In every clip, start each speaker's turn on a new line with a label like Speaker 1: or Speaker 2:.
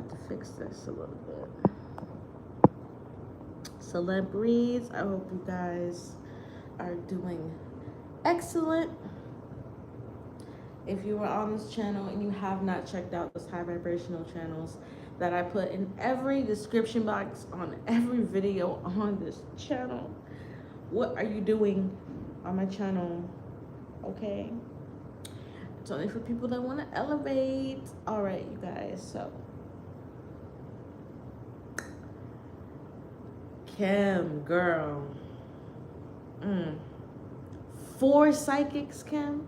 Speaker 1: to fix this a little bit. Celebrities, I hope you guys are doing excellent. If you are on this channel and you have not checked out those high vibrational channels that I put in every description box on every video on this channel, what are you doing on my channel? Okay, it's only for people that want to elevate. All right, you guys, so Kim, girl, 4 psychics, Kim.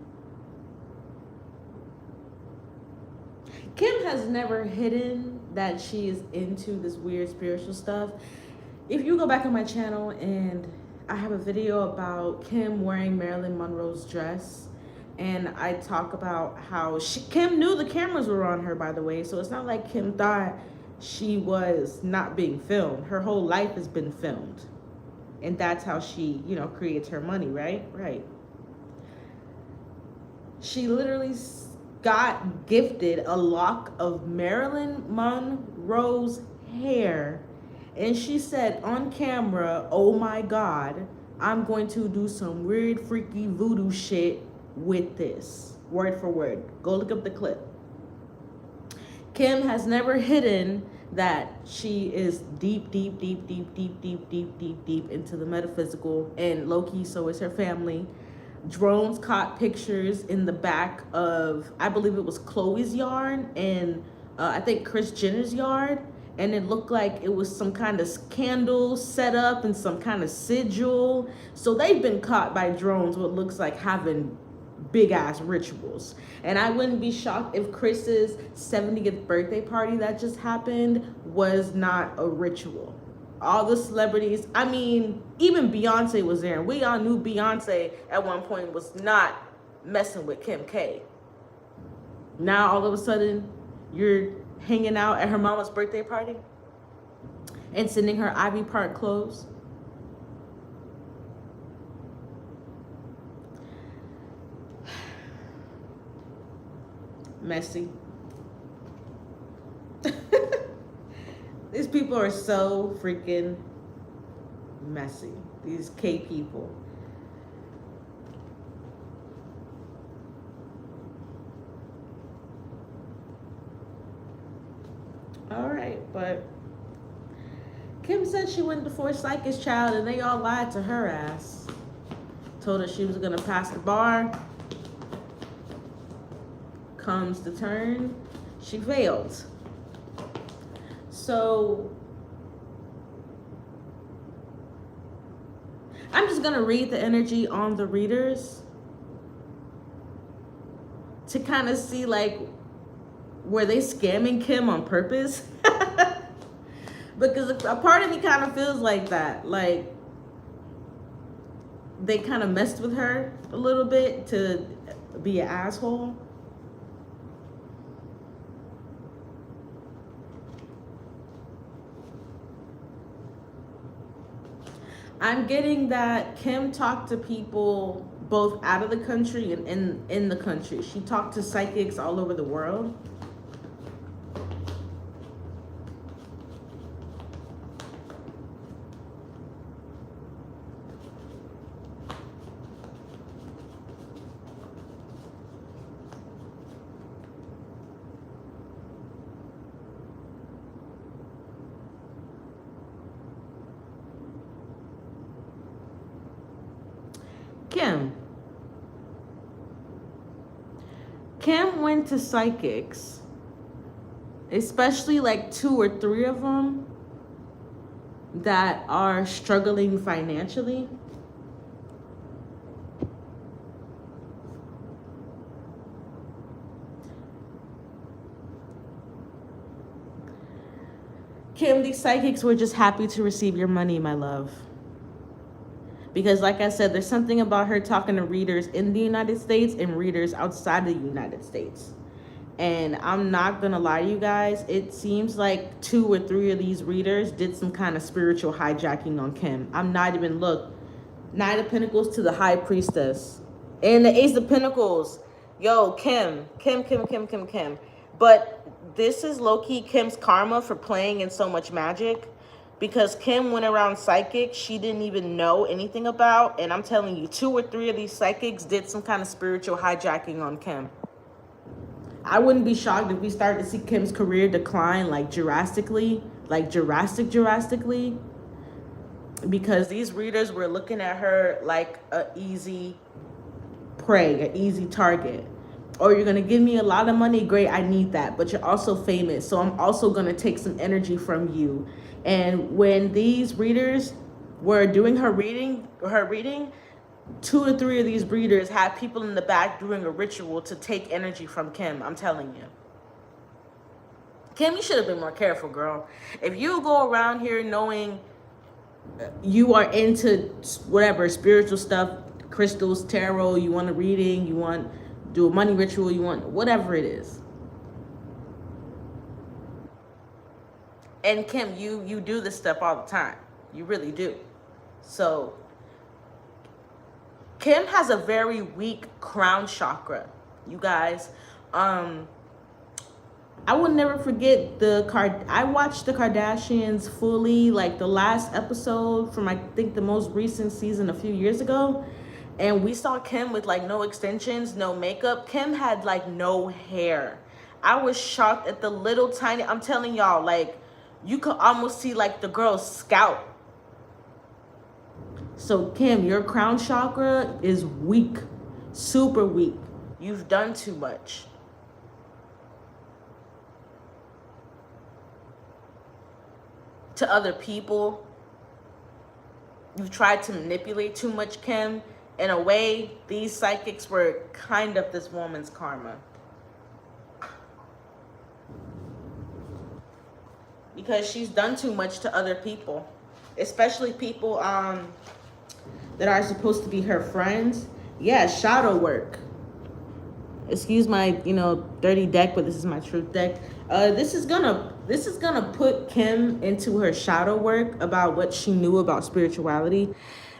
Speaker 1: Kim has never hidden that she is into this weird spiritual stuff. If you go back on my channel, and I have a video about Kim wearing Marilyn Monroe's dress, and I talk about how Kim knew the cameras were on her, by the way, so it's not like Kim thought she was not being filmed. Her whole life has been filmed, and that's how she, you know, creates her money, right? Right. She literally got gifted a lock of Marilyn Monroe's hair, and she said on camera, "Oh my God, I'm going to do some weird, freaky voodoo shit with this." Word for word. Go look up the clip. Kim has never hidden that she is deep into the metaphysical, and low-key, so is her family. Drones caught pictures in the back of, I believe it was Chloe's yard, and I think Kris Jenner's yard, and it looked like it was some kind of candle set up and some kind of sigil. So they've been caught by drones, what looks like having big ass rituals. And I wouldn't be shocked if Chris's 70th birthday party that just happened was not a ritual. All the celebrities, I mean, even Beyonce was there. And we all knew Beyonce at one point was not messing with Kim K. Now all of a sudden, you're hanging out at her mama's birthday party and sending her Ivy Park clothes. Messy. These people are so freaking messy. These K people. All right, but Kim said she went to 4 psychics, child, and they all lied to her ass. Told her she was gonna pass the bar. Comes to turn, she failed. So I'm just gonna read the energy on the readers to kind of see, like, were they scamming Kim on purpose? Because a part of me kind of feels like that, like they kind of messed with her a little bit to be an asshole. I'm getting that Kim talked to people both out of the country and in the country. She talked to psychics all over the world. Kim went to psychics, especially like 2 or 3 of them that are struggling financially. Kim, these psychics were just happy to receive your money, my love. Because like I said, there's something about her talking to readers in the United States and readers outside the United States. And I'm not gonna lie to you guys, it seems like 2 or 3 of these readers did some kind of spiritual hijacking on Kim. I'm not even, look, Knight of Pentacles to the High Priestess. And the Ace of Pentacles. Yo, Kim. But this is low-key Kim's karma for playing in so much magic, because Kim went around psychics she didn't even know anything about, and I'm telling you, 2 or 3 of these psychics did some kind of spiritual hijacking on Kim. I wouldn't be shocked if we started to see Kim's career decline like drastically, drastically, because these readers were looking at her like an easy prey, an easy target. Or you're going to give me a lot of money, great, I need that, but you're also famous, so I'm also going to take some energy from you. And when these readers were doing her reading, 2 or 3 of these readers had people in the back doing a ritual to take energy from Kim. I'm telling you. Kim, you should have been more careful, girl. If you go around here knowing you are into whatever, spiritual stuff, crystals, tarot, you want a reading, you want to do a money ritual, you want whatever it is. And Kim, you do this stuff all the time. You really do. So Kim has a very weak crown chakra, you guys. I will never forget I watched the Kardashians fully, like the last episode from I think the most recent season a few years ago. And we saw Kim with like no extensions, no makeup. Kim had like no hair. I was shocked at the little tiny, I'm telling y'all, like you could almost see like the girl's scalp. So Kim, your crown chakra is weak, super weak. You've done too much. To other people. You've tried to manipulate too much, Kim. In a way, these psychics were kind of this woman's karma. Because she's done too much to other people. Especially people that are supposed to be her friends. Yeah, shadow work. Excuse my, dirty deck, but this is my truth deck. This is gonna put Kim into her shadow work about what she knew about spirituality,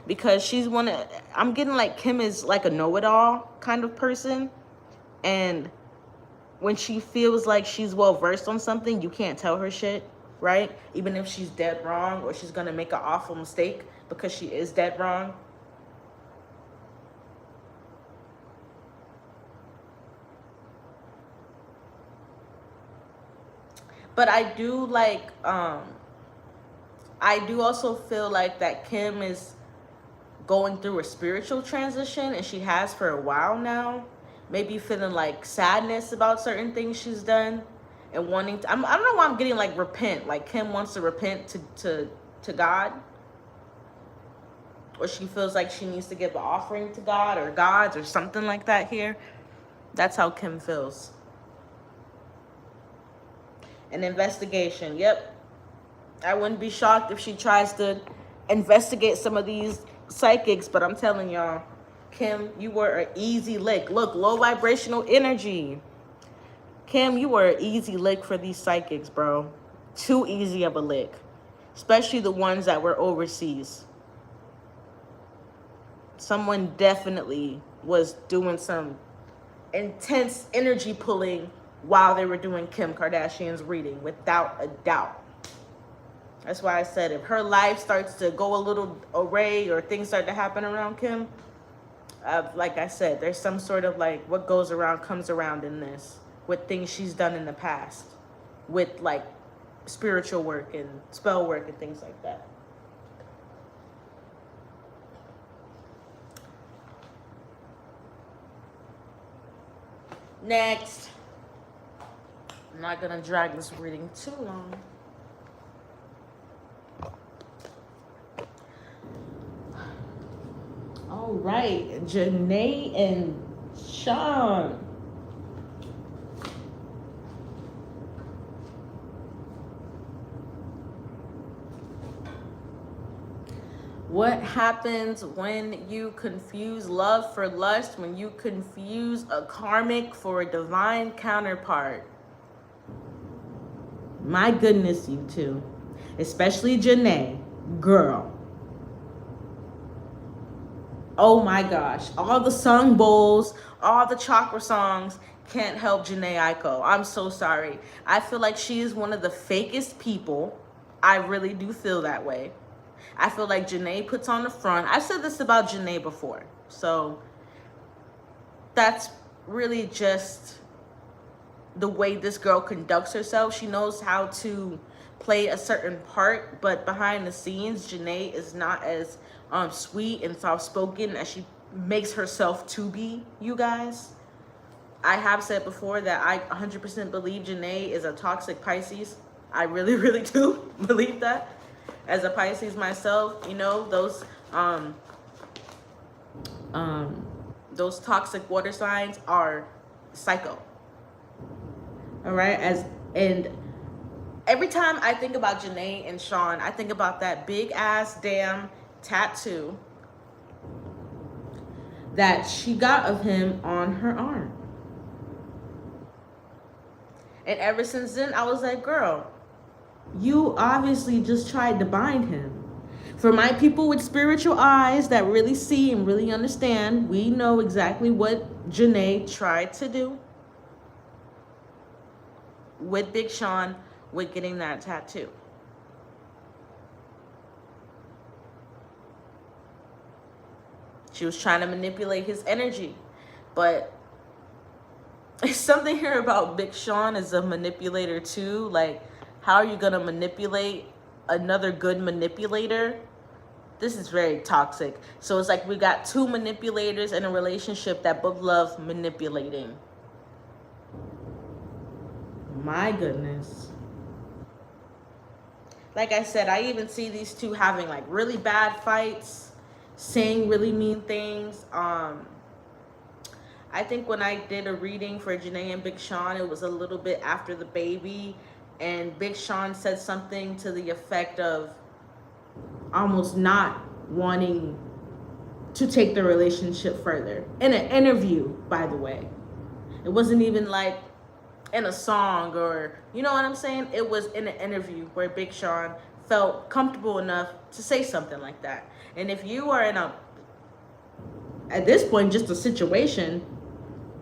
Speaker 1: because I'm getting like Kim is like a know-it-all kind of person, and when she feels like she's well versed on something, you can't tell her shit, right? Even if she's dead wrong, or she's gonna make an awful mistake because she is dead wrong. But I do also feel like that Kim is going through a spiritual transition, and she has for a while now. Maybe feeling like sadness about certain things she's done, and wanting to, I don't know why I'm getting like repent, like Kim wants to repent to God, or she feels like she needs to give an offering to God or gods or something like that here. That's how Kim feels. An investigation. Yep. I wouldn't be shocked if she tries to investigate some of these psychics, but I'm telling y'all, Kim, you were an easy lick. Look, low vibrational energy. Kim, you were an easy lick for these psychics, bro. Too easy of a lick. Especially the ones that were overseas. Someone definitely was doing some intense energy pulling while they were doing Kim Kardashian's reading, without a doubt. That's why I said if her life starts to go a little array, or things start to happen around Kim, like I said, there's some sort of like what goes around comes around in this, with things she's done in the past, with like spiritual work and spell work and things like that. Next. I'm not gonna drag this reading too long. All right, Jhene and Sean. What happens when you confuse love for lust, when you confuse a karmic for a divine counterpart? My goodness, you two. Especially Jhene. Girl. Oh my gosh. All the sung bowls, all the chakra songs, can't help Jhene Aiko. I'm so sorry. I feel like she is one of the fakest people. I really do feel that way. I feel like Jhene puts on the front. I've said this about Jhene before. So that's really just the way this girl conducts herself. She knows how to play a certain part, but behind the scenes, Jhene is not as sweet and soft-spoken as she makes herself to be, you guys. I have said before that I 100% believe Jhene is a toxic Pisces. I really, really do believe that. As a Pisces myself, you know, those toxic water signs are psycho. All right, and every time I think about Jhene and Sean, I think about that big ass damn tattoo that she got of him on her arm. And ever since then, I was like, girl, you obviously just tried to bind him. For my people with spiritual eyes that really see and really understand, we know exactly what Jhene tried to do with Big Sean with getting that tattoo. She was trying to manipulate his energy. But it's something here about Big Sean as a manipulator too. Like, how are you going to manipulate another good manipulator? This is very toxic. So it's like we got two manipulators in a relationship that both love manipulating. My goodness. Like I said, I even see these two having like really bad fights, saying really mean things. I think when I did a reading for Jhene and Big Sean, it was a little bit after the baby, and Big Sean said something to the effect of almost not wanting to take the relationship further. In an interview, by the way. It wasn't even like in a song or, you know what I'm saying? It was in an interview where Big Sean felt comfortable enough to say something like that. And if you are in at this point, just a situation,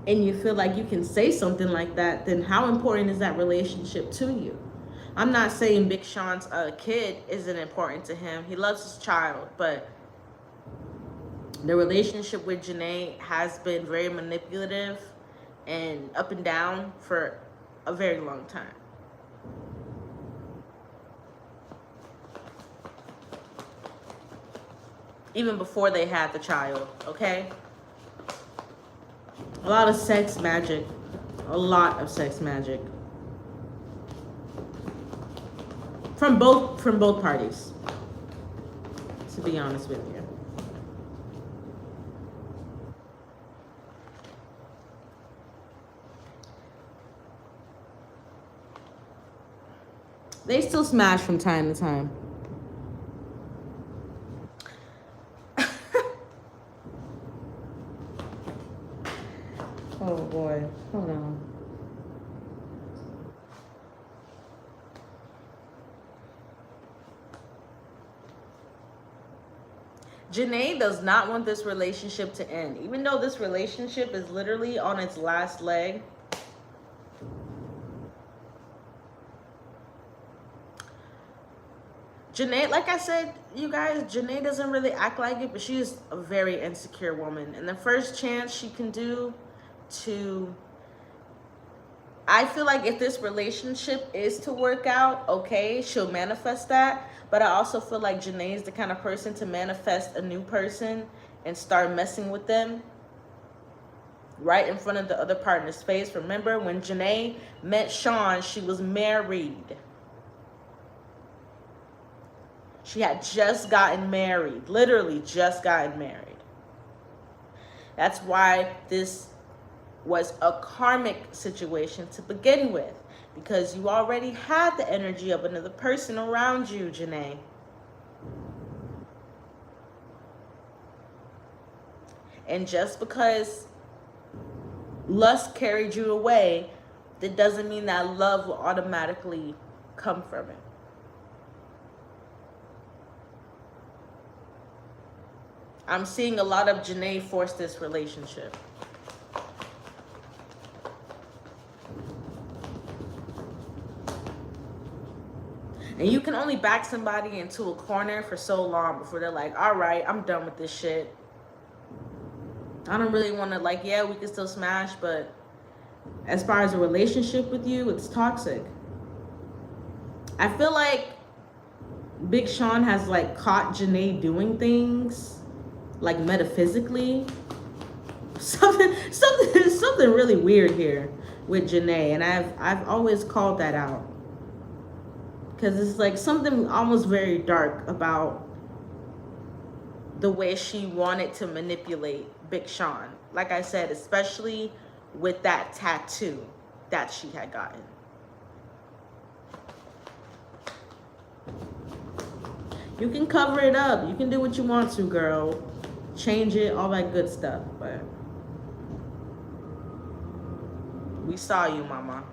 Speaker 1: and you feel like you can say something like that, then how important is that relationship to you? I'm not saying Big Sean's kid isn't important to him. He loves his child, but the relationship with Jhene has been very manipulative and up and down for a very long time. Even before they had the child, okay? A lot of sex magic. A lot of sex magic. From both parties, to be honest with you. They still smash from time to time. Oh boy, hold on. Jhene does not want this relationship to end, even though this relationship is literally on its last leg. Jhene, like I said, you guys, Jhene doesn't really act like it, but she is a very insecure woman. And the first chance she can do to... I feel like if this relationship is to work out, okay, she'll manifest that. But I also feel like Jhene is the kind of person to manifest a new person and start messing with them right in front of the other partner's face. Remember, when Jhene met Sean, she was married. She had just gotten married, literally just gotten married. That's why this was a karmic situation to begin with, because you already had the energy of another person around you, Jhene. And just because lust carried you away, that doesn't mean that love will automatically come from it. I'm seeing a lot of Jhene force this relationship. And you can only back somebody into a corner for so long before they're like, all right, I'm done with this shit. I don't really want to, like, yeah, we can still smash, but as far as a relationship with you, it's toxic. I feel like Big Sean has, like, caught Jhene doing things, like, metaphysically. Something really weird here with Jhene, and I've always called that out. Because it's like something almost very dark about the way she wanted to manipulate Big Sean. Like I said, especially with that tattoo that she had gotten. You can cover it up. You can do what you want to, girl. Change it, all that good stuff. But we saw you, mama.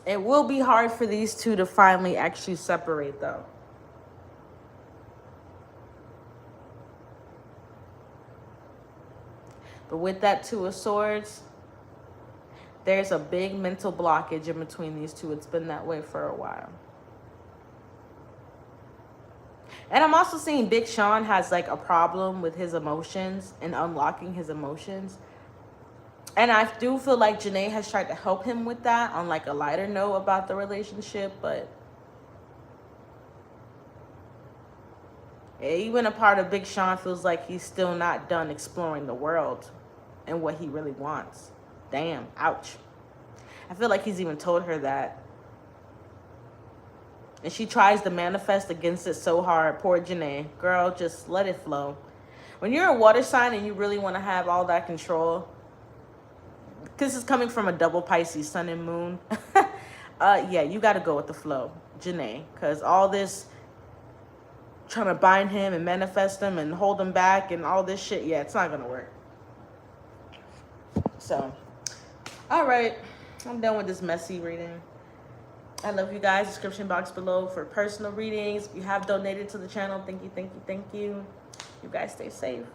Speaker 1: It will be hard for these two to finally actually separate, though. But with that Two of Swords, there's a big mental blockage in between these two. It's been that way for a while. And I'm also seeing Big Sean has, like, a problem with his emotions and unlocking his emotions. And I do feel like Jhene has tried to help him with that on, like, a lighter note about the relationship, but even a part of Big Sean feels like he's still not done exploring the world and what he really wants. Damn, ouch. I feel like he's even told her that. And she tries to manifest against it so hard. Poor Jhene. Girl, just let it flow. When you're a water sign and you really want to have all that control, this is coming from a double Pisces, sun and moon. Yeah, you got to go with the flow, Jhene. Because all this trying to bind him and manifest him and hold him back and all this shit, yeah, it's not going to work. So, all right. I'm done with this messy reading. I love you guys. Description box below for personal readings. If you have donated to the channel, thank you, thank you, thank you. You guys stay safe.